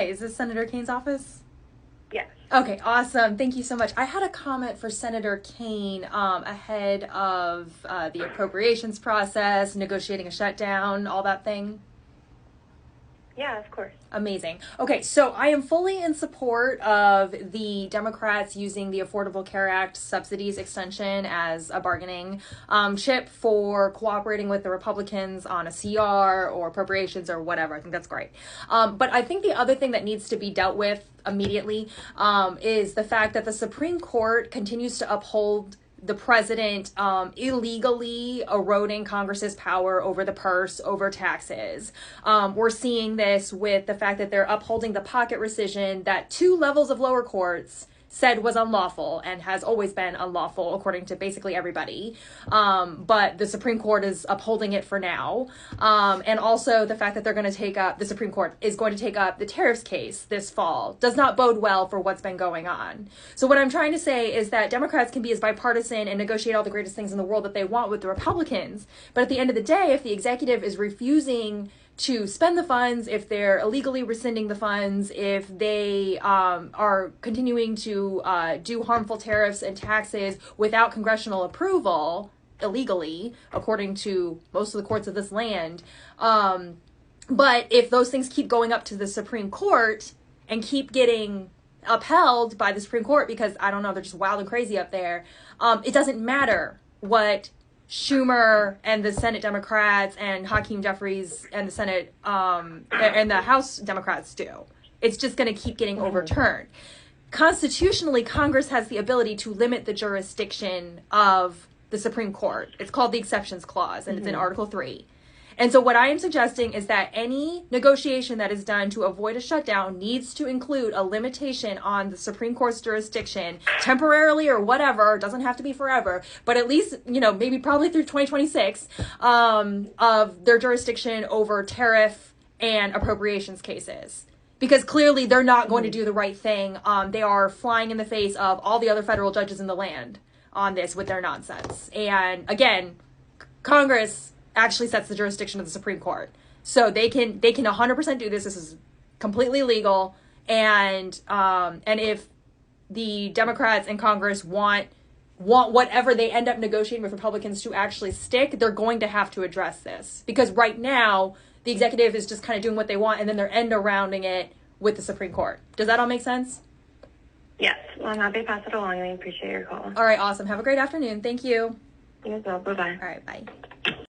Hi, is this Senator Kane's office? Yes. Okay, awesome. Thank you so much. I had a comment for Senator Kane ahead of the appropriations process, negotiating a shutdown, all that thing. Yeah, of course. Amazing. Okay, so I am fully in support of the Democrats using the Affordable Care Act subsidies extension as a bargaining chip for cooperating with the Republicans on a CR or appropriations or whatever. I think that's great. But I think the other thing that needs to be dealt with immediately is the fact that the Supreme Court continues to uphold the president illegally eroding Congress's power over the purse, over taxes. We're seeing this with the fact that they're upholding the pocket rescission that 2 levels of lower courts said was unlawful and has always been unlawful according to basically everybody. But the Supreme Court is upholding it for now. And also the fact that the Supreme Court is going to take up the tariffs case this fall does not bode well for what's been going on. So what I'm trying to say is that Democrats can be as bipartisan and negotiate all the greatest things in the world that they want with the Republicans. But at the end of the day, if the executive is refusing to spend the funds, if they're illegally rescinding the funds, if they are continuing to do harmful tariffs and taxes without congressional approval, illegally, according to most of the courts of this land. But if those things keep going up to the Supreme Court and keep getting upheld by the Supreme Court because, I don't know, they're just wild and crazy up there, it doesn't matter what Schumer and the Senate Democrats and Hakeem Jeffries and the Senate and the House Democrats do. It's just going to keep getting overturned. Constitutionally, Congress has the ability to limit the jurisdiction of the Supreme Court. It's called the Exceptions Clause, and it's in Article 3. And so what I am suggesting is that any negotiation that is done to avoid a shutdown needs to include a limitation on the Supreme Court's jurisdiction, temporarily or whatever, doesn't have to be forever, but at least, maybe probably through 2026, of their jurisdiction over tariff and appropriations cases. Because clearly they're not going to do the right thing. They are flying in the face of all the other federal judges in the land on this with their nonsense. And again, Congress actually sets the jurisdiction of the Supreme Court. So they can 100% do this. This is completely legal. And if the Democrats in Congress want whatever they end up negotiating with Republicans to actually stick, they're going to have to address this. Because right now, the executive is just kind of doing what they want, and then they're end-arounding it with the Supreme Court. Does that all make sense? Yes. Well, I'm happy to pass it along, and I appreciate your call. All right, awesome. Have a great afternoon. Thank you. You as well. Bye-bye. All right, bye.